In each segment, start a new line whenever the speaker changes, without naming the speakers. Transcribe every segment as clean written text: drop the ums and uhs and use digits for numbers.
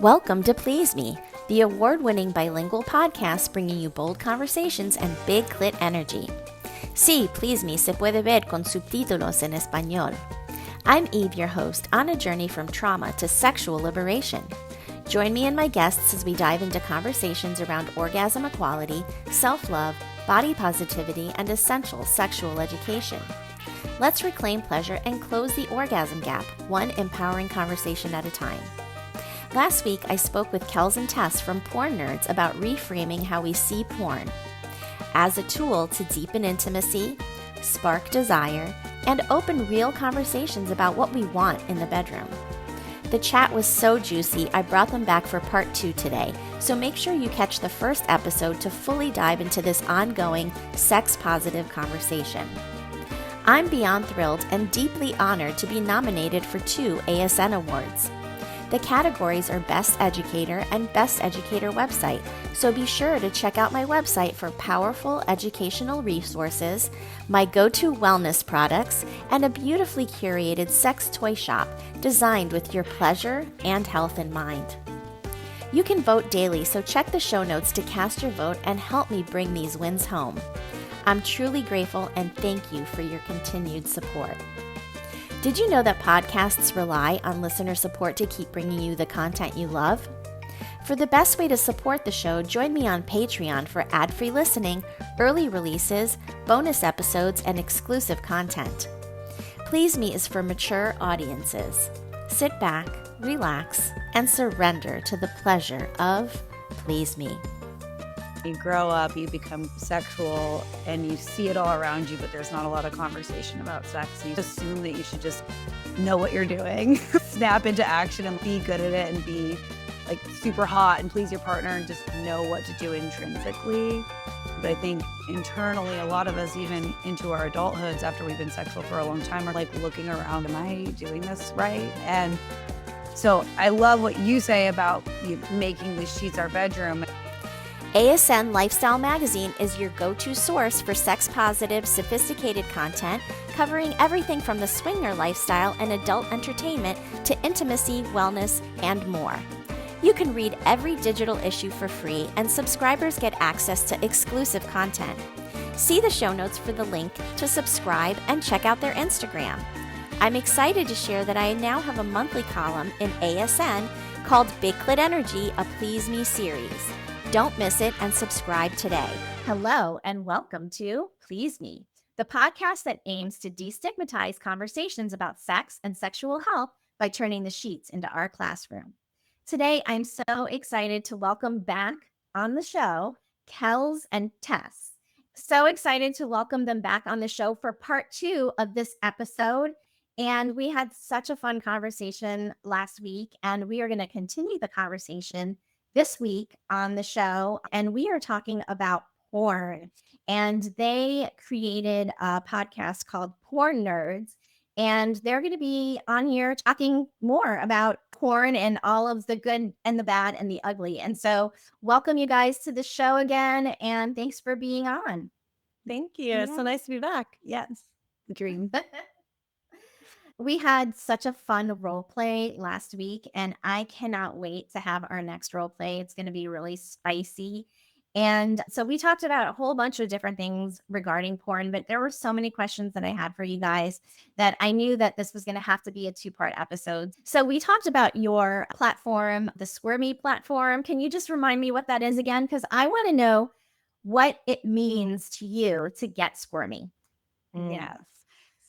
Welcome to Please Me, the award-winning bilingual podcast bringing you bold conversations and big clit energy. Sí, Please Me se puede ver con subtítulos en español. I'm Eve, your host, on a journey from trauma to sexual liberation. Join me and my guests as we dive into conversations around orgasm equality, self-love, body positivity, and essential sexual education. Let's reclaim pleasure and close the orgasm gap, one empowering conversation at a time. Last week, I spoke with Kels and Tess from Porn Nerds about reframing how we see porn as a tool to deepen intimacy, spark desire, and open real conversations about what we want in the bedroom. The chat was so juicy, I brought them back for part 2 today, so make sure you catch the first episode to fully dive into this ongoing sex-positive conversation. I'm beyond thrilled and deeply honored to be nominated for 2 ASN awards. The categories are Best Educator and Best Educator Website, so be sure to check out my website for powerful educational resources, my go-to wellness products, and a beautifully curated sex toy shop designed with your pleasure and health in mind. You can vote daily, so check the show notes to cast your vote and help me bring these wins home. I'm truly grateful and thank you for your continued support. Did you know that podcasts rely on listener support to keep bringing you the content you love? For the best way to support the show, join me on Patreon for ad-free listening, early releases, bonus episodes, and exclusive content. Please Me is for mature audiences. Sit back, relax, and surrender to the pleasure of Please Me.
You grow up, you become sexual, and you see it all around you, but there's not a lot of conversation about sex. You assume that you should just know what you're doing, snap into action and be good at it and be like super hot and please your partner and just know what to do intrinsically. But I think internally, a lot of us, even into our adulthoods after we've been sexual for a long time, are like looking around, am I doing this right? And so I love what you say about making the sheets our bedroom.
ASN Lifestyle Magazine is your go-to source for sex-positive, sophisticated content covering everything from the swinger lifestyle and adult entertainment to intimacy, wellness, and more. You can read every digital issue for free, and subscribers get access to exclusive content. See the show notes for the link to subscribe and check out their Instagram. I'm excited to share that I now have a monthly column in ASN called Big Clit Energy, a Please Me series. Don't miss it and subscribe today. Hello and welcome to Please Me, the podcast that aims to destigmatize conversations about sex and sexual health by turning the sheets into our classroom. Today, I'm so excited to welcome back on the show, Kels and Tess. So excited to welcome them back on the show for part 2 of this episode. And we had such a fun conversation last week, and we are going to continue the conversation this week on the show, and we are talking about porn. And they created a podcast called Porn Nerds, and they're going to be on here talking more about porn and all of the good and the bad and the ugly. And so welcome you guys to the show again, and thanks for being on.
Thank you. It's so nice to be back.
Yes, dream.
We had such a fun role play last week, and I cannot wait to have our next role play. It's going to be really spicy. And so we talked about a whole bunch of different things regarding porn, but there were so many questions that I had for you guys that I knew that this was going to have to be a 2-part episode. So we talked about your platform, the Squirmy platform. Can you just remind me what that is again? Because I want to know what it means to you to get squirmy.
Yes.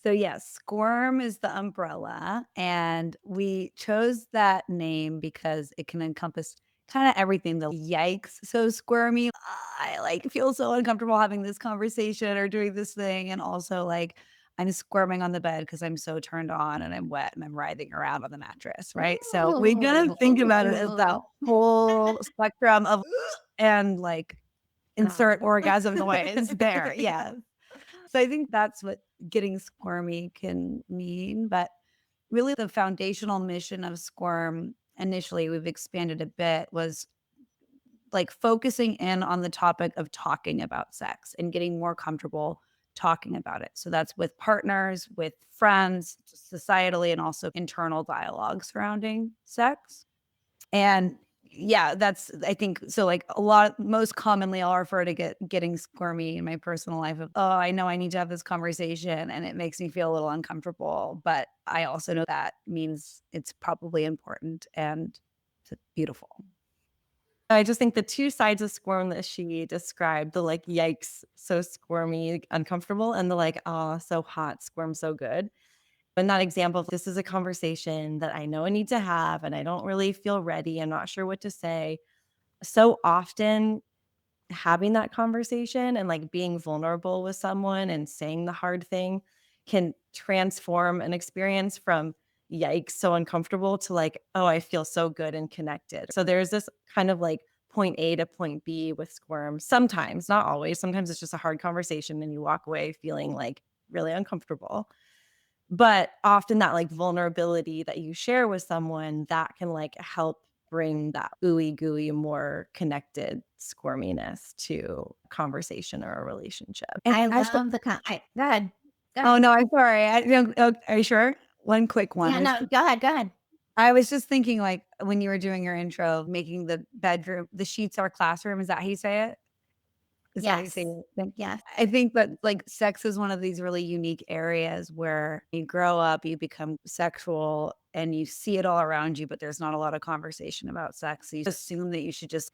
So yes, Squirm is the umbrella, and we chose that name because it can encompass kind of everything. The yikes, so squirmy. I like feel so uncomfortable having this conversation or doing this thing, and also like I'm squirming on the bed because I'm so turned on and I'm wet and I'm writhing around on the mattress, right? So we gotta think about it as the whole spectrum of and like insert orgasm noise there. Yeah. So I think that's what getting squirmy can mean. But really the foundational mission of Squirm, initially we've expanded a bit, was like focusing in on the topic of talking about sex and getting more comfortable talking about it. So that's with partners, with friends, societally, and also internal dialogue surrounding sex. And yeah, that's, I think, so like most commonly I'll refer to getting squirmy in my personal life of, oh, I know I need to have this conversation and it makes me feel a little uncomfortable. But I also know that means it's probably important and it's beautiful.
I just think the two sides of squirm that she described, the like, yikes, so squirmy, uncomfortable, and the like, oh, so hot, squirm, so good. In that example, this is a conversation that I know I need to have, and I don't really feel ready. I'm not sure what to say. So often, having that conversation and like being vulnerable with someone and saying the hard thing can transform an experience from yikes, so uncomfortable to like, oh, I feel so good and connected. So there's this kind of like point A to point B with squirm. Sometimes, not always. Sometimes it's just a hard conversation and you walk away feeling like really uncomfortable. But often that like vulnerability that you share with someone that can like help bring that ooey gooey, more connected squirminess to a conversation or a relationship.
And
I
actually,
love go ahead. Go
oh
ahead.
no, I'm sorry. Are you sure? One quick one.
Yeah, no, go ahead. Go ahead.
I was just thinking, like, when you were doing your intro, making the bedroom, the sheets our classroom. Is that how you say it? Is that how you say
Yes.
it?
Yes.
I think that like sex is one of these really unique areas where you grow up, you become sexual and you see it all around you, but there's not a lot of conversation about sex. So you assume that you should just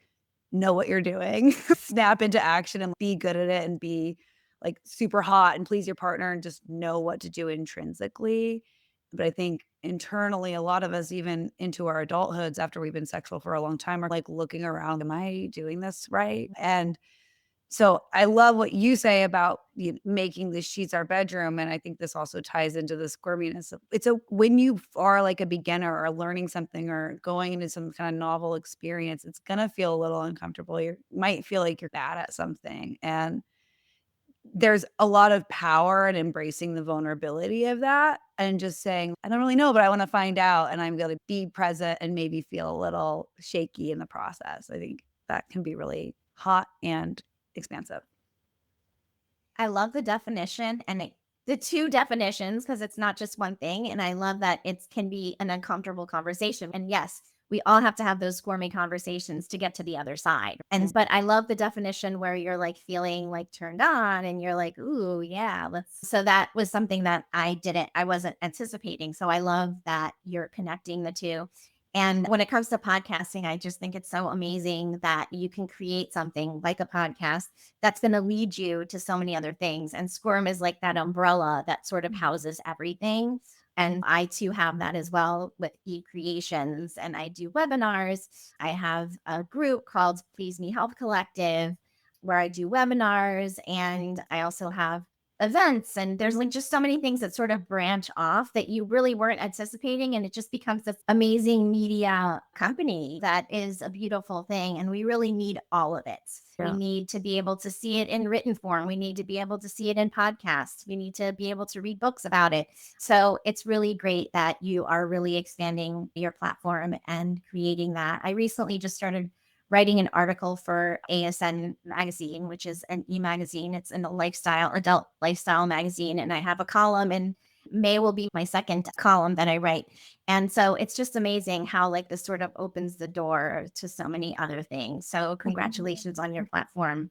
know what you're doing, snap into action and be good at it and be like super hot and please your partner and just know what to do intrinsically. But I think internally, a lot of us, even into our adulthoods after we've been sexual for a long time, are like looking around, am I doing this right? And so I love what you say about making the sheets our bedroom. And I think this also ties into the squirminess. When you are like a beginner or learning something or going into some kind of novel experience, it's going to feel a little uncomfortable. You might feel like you're bad at something. And there's a lot of power in embracing the vulnerability of that and just saying, I don't really know, but I want to find out. And I'm going to be present and maybe feel a little shaky in the process. I think that can be really hot and expansive.
I love the definition and the two definitions because it's not just one thing. And I love that it can be an uncomfortable conversation. And yes, we all have to have those squirmy conversations to get to the other side. But I love the definition where you're like feeling like turned on and you're like, ooh, yeah, let's. So that was something that I wasn't anticipating. So I love that you're connecting the two. And when it comes to podcasting, I just think it's so amazing that you can create something like a podcast that's going to lead you to so many other things. And Squirm is like that umbrella that sort of houses everything. And I too have that as well with e-creations. And I do webinars. I have a group called Please Me Help Collective where I do webinars. And I also have events. And there's like just so many things that sort of branch off that you really weren't anticipating. And it just becomes this amazing media company that is a beautiful thing. And we really need all of it. We need to be able to see it in written form. We need to be able to see it in podcasts. We need to be able to read books about it. So it's really great that you are really expanding your platform and creating that. I recently just started writing an article for ASN magazine, which is an e-magazine. It's an adult lifestyle magazine. And I have a column, and May will be my second column that I write. And so it's just amazing how like this sort of opens the door to so many other things. So congratulations on your platform.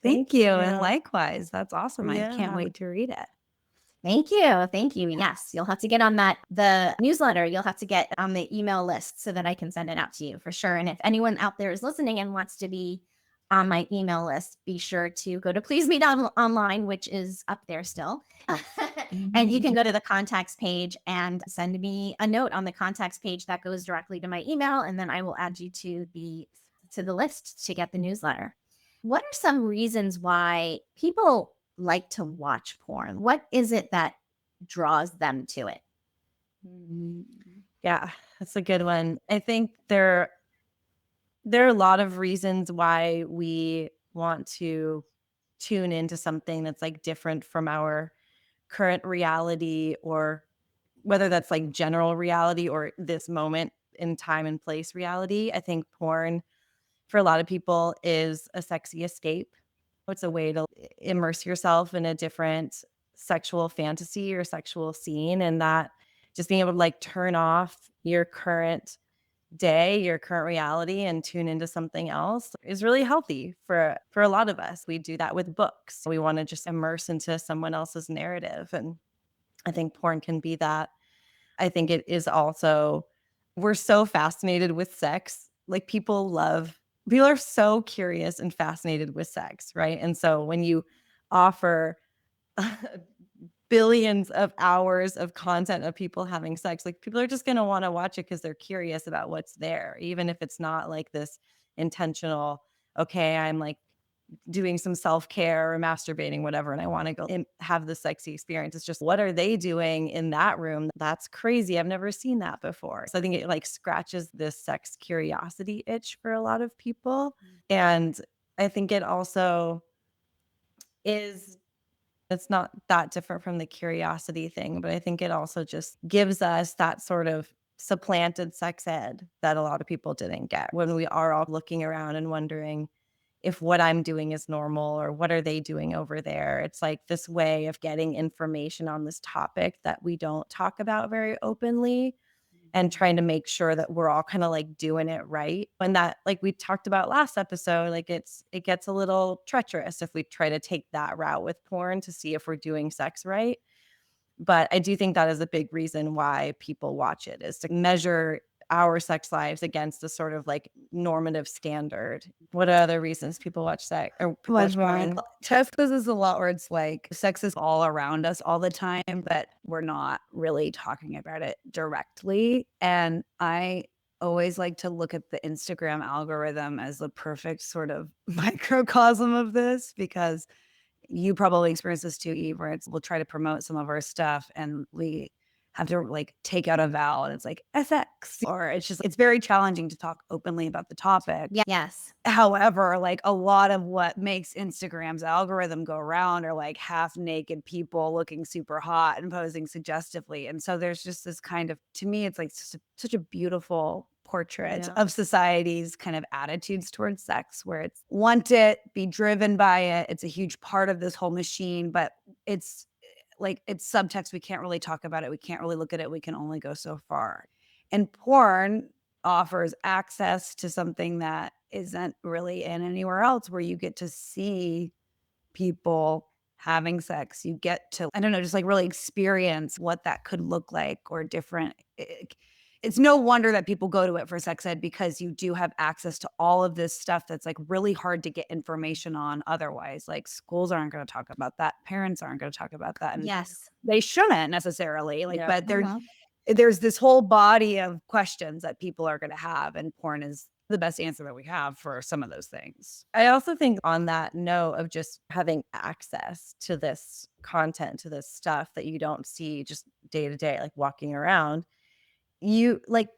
Thank you. And likewise, that's awesome. I can't
Yeah.
wait to read it.
Thank you. Thank you. Yes, you'll have to get on the newsletter. You'll have to get on the email list so that I can send it out to you for sure. And if anyone out there is listening and wants to be on my email list, be sure to go to Please Meet Online, which is up there still. And you can go to the contacts page and send me a note on the contacts page that goes directly to my email. And then I will add you to the list to get the newsletter. What are some reasons why people like to watch porn? What is it that draws them to it?
Yeah, that's a good one. I think there are a lot of reasons why we want to tune into something that's like different from our current reality, or whether that's like general reality or this moment in time and place reality. I think porn for a lot of people is a sexy escape. It's a way to immerse yourself in a different sexual fantasy or sexual scene, and that just being able to like turn off your current day, your current reality, and tune into something else is really healthy for a lot of us. We do that with books. We want to just immerse into someone else's narrative. And I think porn can be that. I think it is also, we're so fascinated with sex. Like people are so curious and fascinated with sex, right? And so when you offer billions of hours of content of people having sex, like people are just going to want to watch it because they're curious about what's there, even if it's not like this intentional, okay, I'm like doing some self-care or masturbating, whatever, and I want to go and have the sexy experience. It's just, what are they doing in that room? That's crazy. I've never seen that before. So I think it like scratches this sex curiosity itch for a lot of people. And I think it also is, it's not that different from the curiosity thing, but I think it also just gives us that sort of supplanted sex ed that a lot of people didn't get when we are all looking around and wondering if what I'm doing is normal or what are they doing over there. It's like this way of getting information on this topic that we don't talk about very openly, and trying to make sure that we're all kind of like doing it right. When that, like we talked about last episode, like it gets a little treacherous if we try to take that route with porn to see if we're doing sex right. But I do think that is a big reason why people watch it, is to measure our sex lives against a sort of like normative standard. What are other reasons people watch sex or watch porn?
Tess does this a lot where it's like sex is all around us all the time, but we're not really talking about it directly. And I always like to look at the Instagram algorithm as the perfect sort of microcosm of this, because you probably experience this too, Eve, where we'll try to promote some of our stuff and we have to like take out a vowel and it's like SX, or it's very challenging to talk openly about the topic.
Yes.
However, like a lot of what makes Instagram's algorithm go around are like half naked people looking super hot and posing suggestively. And so there's just this kind of, to me, it's like such a beautiful portrait of society's kind of attitudes towards sex, where it's want it, be driven by it. It's a huge part of this whole machine, but it's like it's subtext. We can't really talk about it. We can't really look at it. We can only go so far. And porn offers access to something that isn't really in anywhere else, where you get to see people having sex. You get to, I don't know, just like really experience what that could look like, or different. It's no wonder that people go to it for sex ed, because you do have access to all of this stuff that's like really hard to get information on otherwise. Like schools aren't going to talk about that. Parents aren't going to talk about that. And
Yes.
they shouldn't necessarily, like,
Yeah.
but there's this whole body of questions that people are going to have, and porn is the best answer that we have for some of those things.
I also think on that note of just having access to this content, to this stuff that you don't see just day to day, like walking around, you like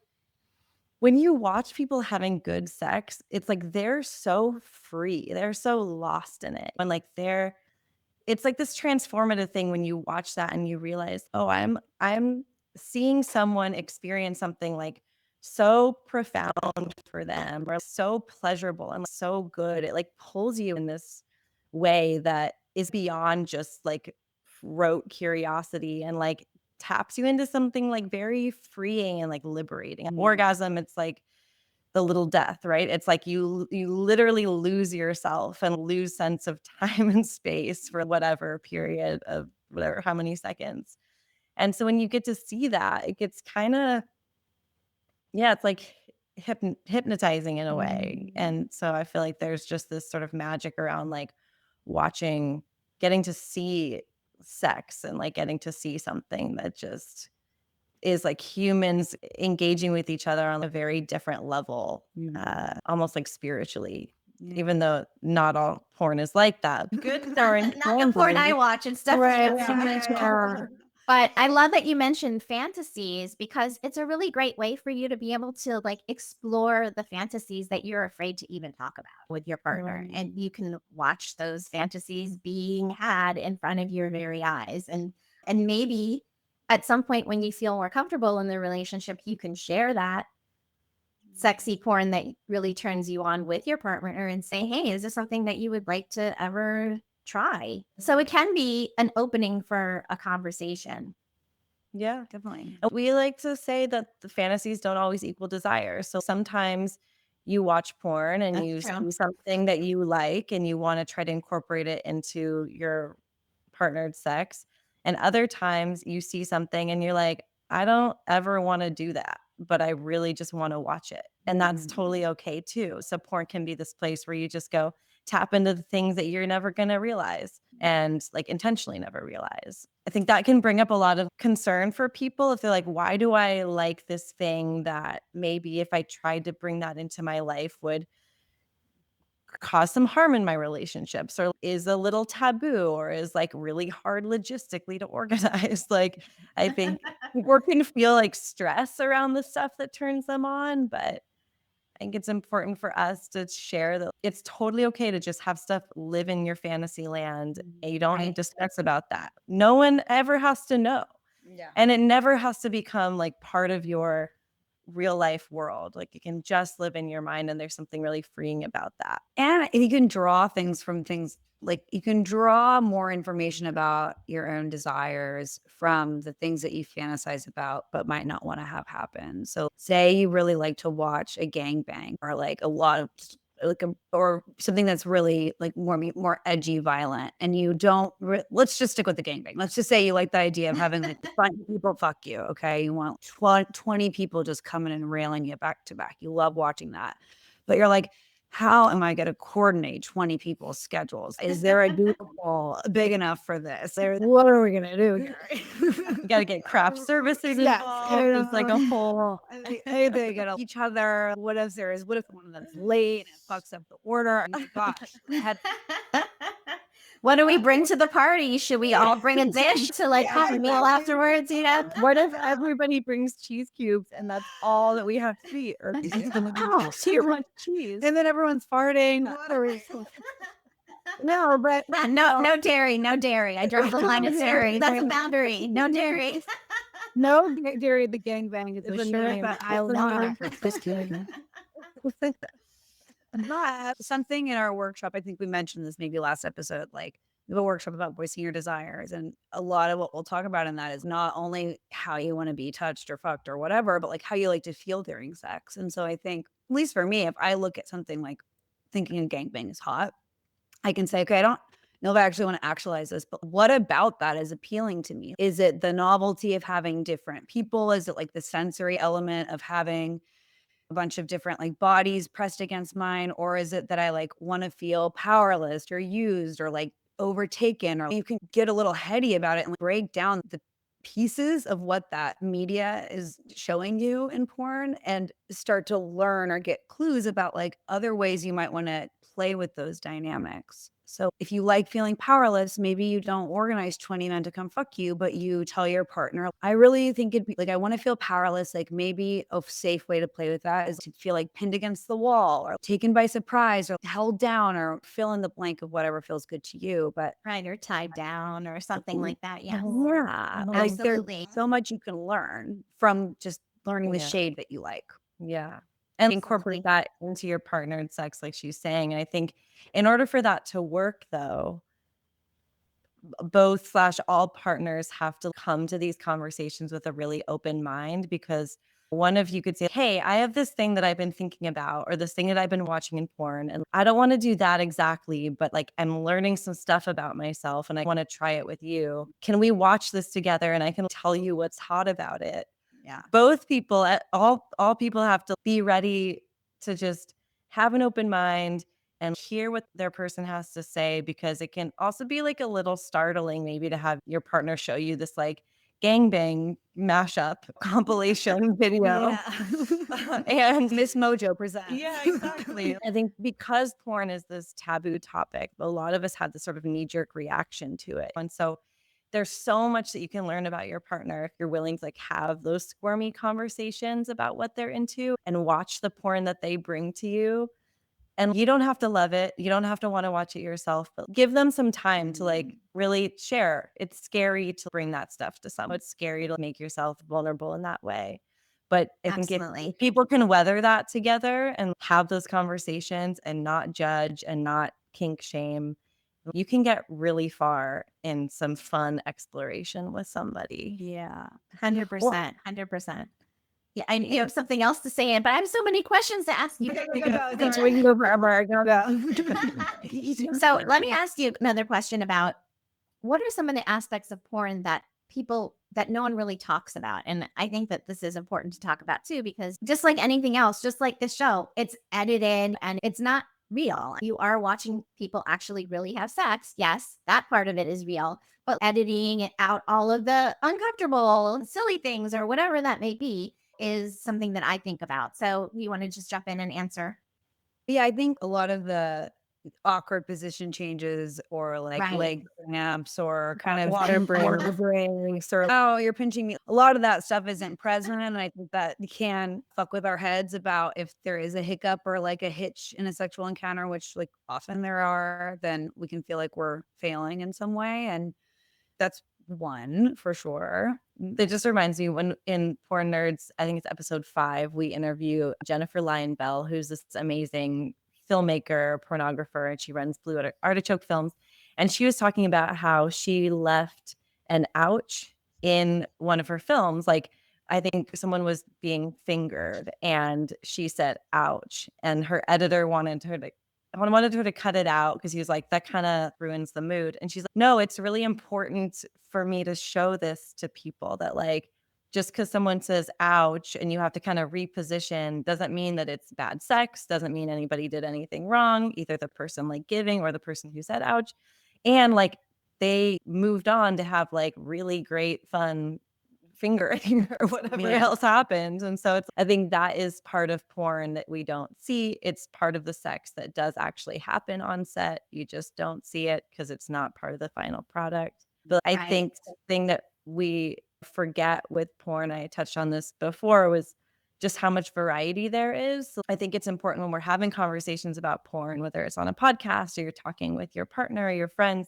when you watch people having good sex, it's like they're so free. They're so lost in it. And like it's like this transformative thing when you watch that and you realize, oh, I'm seeing someone experience something like so profound for them, or so pleasurable and so good. It like pulls you in this way that is beyond just like rote curiosity, and like taps you into something like very freeing and like liberating. Orgasm, it's like the little death, right? It's like you literally lose yourself and lose sense of time and space for whatever period of whatever, how many seconds. And so when you get to see that, it gets kind of, yeah, it's like hypnotizing in a way. And so I feel like there's just this sort of magic around like watching, getting to see sex and like getting to see something that just is like humans engaging with each other on a very different level, almost like spiritually, even though not all porn is like that. Good
Not the porn I watch and stuff. But I love that you mentioned fantasies, because it's a really great way for you to be able to like explore the fantasies that you're afraid to even talk about with your partner.
Right.
And you can watch those fantasies being had in front of your very eyes. And maybe at some point when you feel more comfortable in the relationship, you can share that sexy porn that really turns you on with your partner and say, hey, is this something that you would like to ever try? So it can be an opening for a conversation.
Yeah.
Definitely.
And we like to say that the fantasies don't always equal desire. So sometimes you watch porn and you
That's true.
see something that you like and you want to try to incorporate it into your partnered sex. And other times you see something and you're like, I don't ever want to do that, but I really just want to watch it. And that's totally okay too. So porn can be this place where you just go tap into the things that you're never going to realize and like intentionally never realize. I think that can bring up a lot of concern for people if they're like, why do I like this thing that maybe if I tried to bring that into my life would cause some harm in my relationships or is a little taboo or is like really hard logistically to organize. Like I think people can feel like stress around the stuff that turns them on, but I think it's important for us to share that it's totally okay to just have stuff live in your fantasy land and you don't need to stress about that. No one ever has to know.
Yeah.
And it never has to become like part of your real life world. Like it can just live in your mind and there's something really freeing about that.
And you can draw things from things like you can draw more information about your own desires from the things that you fantasize about, but might not want to have happen. So, say you really like to watch a gangbang or like a lot of like or something that's really like more edgy, violent, and you don't. Let's just stick with the gangbang. Let's just say you like the idea of having like fun people fuck you. Okay, you want 20 people just coming and railing you back to back. You love watching that, but you're like, how am I going to coordinate 20 people's schedules? Is there a Google Hall big enough for this? What are we going to do here?
You got to get craft services
Yes.
involved. It's like a whole
They get each other. What if one of them's late and it fucks up the order? Oh my gosh.
What do we bring to the party? Should we all bring a dish to like have a meal afterwards? You know?
What if everybody brings cheese cubes and that's all that we have to eat? Or too much cheese.
And then everyone's farting. What are we? No, but
No dairy, no dairy. I draw the line at dairy. That's a boundary. No dairy.
no dairy at the gangbang is
It's
a
a
shirt
shame.
that I love. But something in our workshop, I think we mentioned this maybe last episode, like we have a workshop about voicing your desires. And a lot of what we'll talk about in that is not only how you want to be touched or fucked or whatever, but like how you like to feel during sex. And so I think, at least for me, if I look at something like thinking a gangbang is hot, I can say, okay, I don't know if I actually want to actualize this, but what about that is appealing to me? Is it the novelty of having different people? Is it like the sensory element of having a bunch of different like bodies pressed against mine? Or is it that I like want to feel powerless or used or like overtaken? Or you can get a little heady about it and like, break down the pieces of what that media is showing you in porn and start to learn or get clues about like other ways you might want to play with those dynamics. So if you like feeling powerless, maybe you don't organize 20 men to come fuck you, but you tell your partner, I really think it'd be like, I want to feel powerless. Like maybe a safe way to play with that is to feel like pinned against the wall or taken by surprise or held down or fill in the blank of whatever feels good to you. But
Right, or tied down or something like that. Yeah.
yeah, like there's
Absolutely.
so much you can learn from just learning the
Yeah.
shade that you like.
Yeah. And incorporate that into your partnered sex, like she's saying. And I think in order for that to work, though, both slash all partners have to come to these conversations with a really open mind because one of you could say, hey, I have this thing that I've been thinking about or this thing that I've been watching in porn. And I don't want to do that exactly, but like I'm learning some stuff about myself and I want to try it with you. Can we watch this together and I can tell you what's hot about it?
Yeah.
Both people, all people have to be ready to just have an open mind and hear what their person has to say because it can also be like a little startling maybe to have your partner show you this like gangbang mashup compilation video. And
Miss Mojo presents.
yeah, exactly. I think because porn is this taboo topic, a lot of us had this sort of knee-jerk reaction to it. And so there's so much that you can learn about your partner if you're willing to like have those squirmy conversations about what they're into and watch the porn that they bring to you. And you don't have to love it. You don't have to want to watch it yourself, but give them some time to like really share. It's scary to bring that stuff to someone. It's scary to make yourself vulnerable in that way. But I think
Absolutely.
if people can weather that together and have those conversations and not judge and not kink shame You can get really far in some fun exploration with somebody.
Yeah.
100%. 100%. Yeah, you have something else to say, but I have so many questions to ask you.
We can go forever. Go.
So let me ask you another question about what are some of the aspects of porn that no one really talks about? And I think that this is important to talk about too, because just like anything else, just like this show, it's edited and it's not real. You are watching people actually really have sex. Yes, that part of it is real, but editing out all of the uncomfortable, silly things or whatever that may be is something that I think about. So you want to just jump in and answer?
Yeah, I think a lot of the awkward position changes or like
Right.
leg cramps or kind of
Water
water breaks or, oh, you're pinching me. A lot of that stuff isn't present. And I think that can fuck with our heads about if there is a hiccup or like a hitch in a sexual encounter, which like often there are, then we can feel like we're failing in some way. And that's one for sure.
It just reminds me when in Porn Nerds, I think it's episode 5, we interview Jennifer Lyon Bell, who's this amazing filmmaker, pornographer, and she runs Blue Artichoke Films. And she was talking about how she left an ouch in one of her films. Like, I think someone was being fingered and she said, ouch. And her editor wanted her to cut it out because he was like, that kind of ruins the mood. And she's like, no, it's really important for me to show this to people that like, just because someone says ouch and you have to kind of reposition doesn't mean that it's bad sex, doesn't mean anybody did anything wrong, either the person like giving or the person who said ouch. And like they moved on to have like really great fun fingering or whatever else happens. And so I think that is part of porn that we don't see. It's part of the sex that does actually happen on set. You just don't see it because it's not part of the final product. But I think the thing that we forget with porn, I touched on this before, was just how much variety there is. So I think it's important when we're having conversations about porn, whether it's on a podcast or you're talking with your partner or your friends,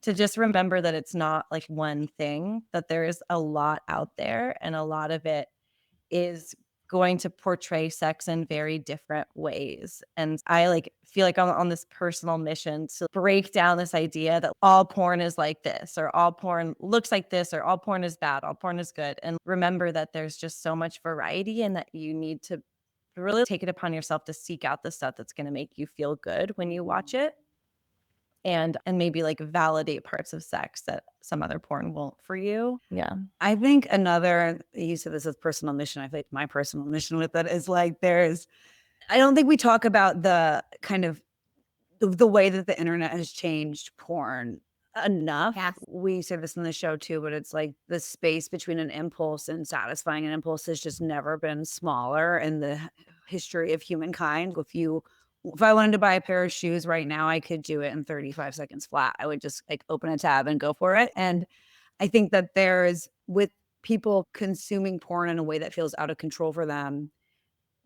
to just remember that it's not like one thing, that there is a lot out there and a lot of it is going to portray sex in very different ways. And I like feel like I'm on this personal mission to break down this idea that all porn is like this, or all porn looks like this, or all porn is bad, all porn is good. And remember that there's just so much variety and that you need to really take it upon yourself to seek out the stuff that's going to make you feel good when you watch it. And maybe like validate parts of sex that some other porn won't for you. Yeah.
I think another, you said this is personal mission. I think my personal mission with it is like I don't think we talk about the kind of the way that the internet has changed porn enough.
Yes.
We say this in the show too, but it's like the space between an impulse and satisfying an impulse has just never been smaller in the history of humankind. If I wanted to buy a pair of shoes right now, I could do it in 35 seconds flat. I would just like open a tab and go for it. And I think that with people consuming porn in a way that feels out of control for them,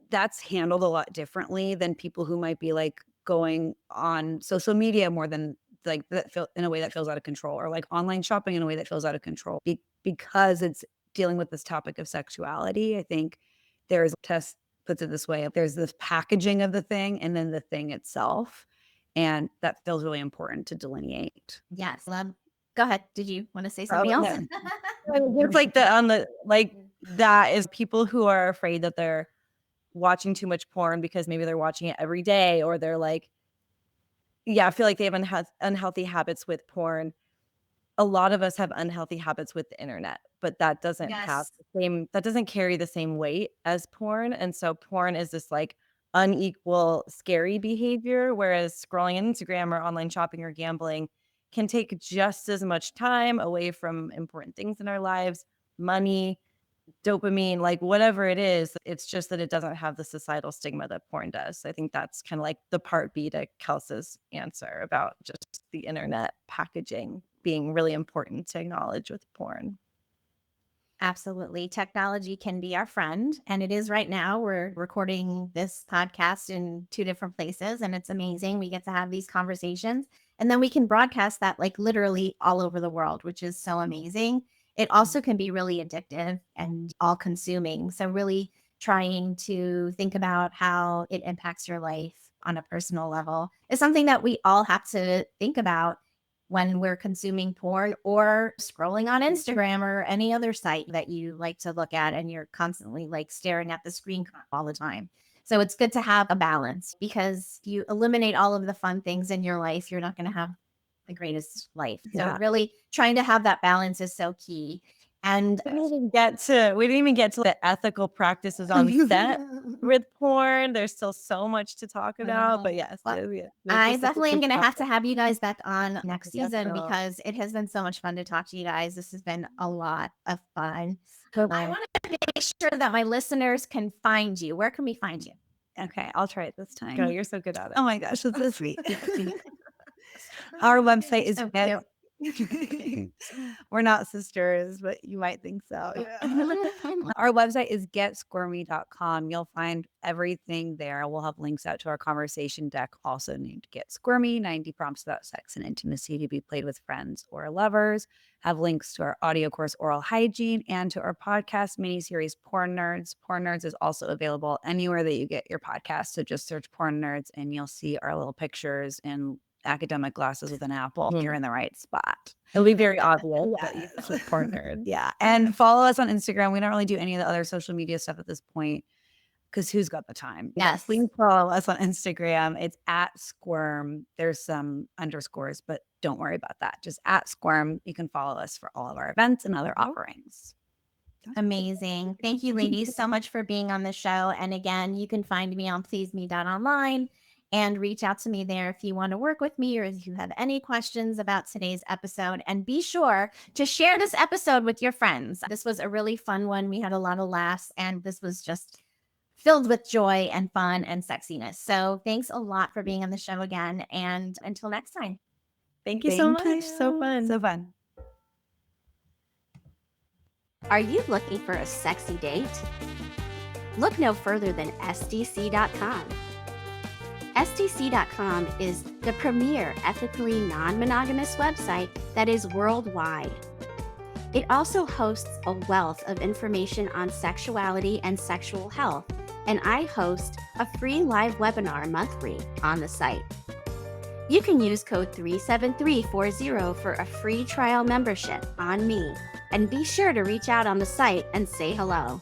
that's handled a lot differently than people who might be like going on social media more than like in a way that feels out of control, or like online shopping in a way that feels out of control because it's dealing with this topic of sexuality. I think Tess puts it this way, there's this packaging of the thing and then the thing itself. And that feels really important to delineate.
Yes. Go ahead. Did you want to say something else?
It's like that is people who are afraid that they're watching too much porn because maybe they're watching it every day, or they're like, I feel like they have unhealthy habits with porn. A lot of us have unhealthy habits with the internet, but that doesn't that doesn't carry the same weight as porn. And so porn is this like unequal, scary behavior, whereas scrolling on Instagram or online shopping or gambling can take just as much time away from important things in our lives, money, dopamine, like whatever it is. It's just that it doesn't have the societal stigma that porn does. I think that's kind of like the part B to Kels's answer about just the internet packaging being really important to acknowledge with porn.
Absolutely. Technology can be our friend. And it is right now. We're recording this podcast in 2 different places, and it's amazing. We get to have these conversations, and then we can broadcast that like literally all over the world, which is so amazing. It also can be really addictive and all consuming. So really trying to think about how it impacts your life on a personal level is something that we all have to think about when we're consuming porn or scrolling on Instagram or any other site that you like to look at and you're constantly like staring at the screen all the time. So it's good to have a balance, because if you eliminate all of the fun things in your life, you're not going to have the greatest life. So really trying to have that balance is so key. And
we didn't even get to the ethical practices on set with porn. There's still so much to talk about, but yes.
I definitely am going to have you guys back on next season, because it has been so much fun to talk to you guys. This has been a lot of fun. I want to make sure that my listeners can find you. Where can we find you?
Okay, I'll try it this time.
Go, you're so good at it.
Oh my gosh, that's so sweet. Our website is we're not sisters, but you might think so. Our website is getsquirmy.com. You'll find everything there. We'll have links out to our conversation deck, also named Get Squirmy, 90 Prompts About Sex and Intimacy to be played with friends or lovers. Have links to our audio course, Oral Hygiene, and to our podcast miniseries, Porn Nerds. Porn Nerds is also available anywhere that you get your podcast. So just search Porn Nerds and you'll see our little pictures in academic glasses with an apple. You're in the right spot.
It'll be very obvious that you have Porn Nerds.
Yeah. And follow us on Instagram. We don't really do any of the other social media stuff at this point, because who's got the time?
Yes.
Please follow us on Instagram. It's at Squirm. There's some underscores, but don't worry about that. Just at Squirm. You can follow us for all of our events and other offerings.
Amazing. Thank you, ladies, so much for being on the show. And again, you can find me on pleaseme.online and reach out to me there if you want to work with me or if you have any questions about today's episode. And be sure to share this episode with your friends. This was a really fun one. We had a lot of laughs, and this was just filled with joy and fun and sexiness. So thanks a lot for being on the show again. And until next time.
Thank you so much. So fun.
So fun.
Are you looking for a sexy date? Look no further than SDC.com. SDC.com is the premier ethically non-monogamous website that is worldwide. It also hosts a wealth of information on sexuality and sexual health, and I host a free live webinar monthly on the site. You can use code 37340 for a free trial membership on me, and be sure to reach out on the site and say hello.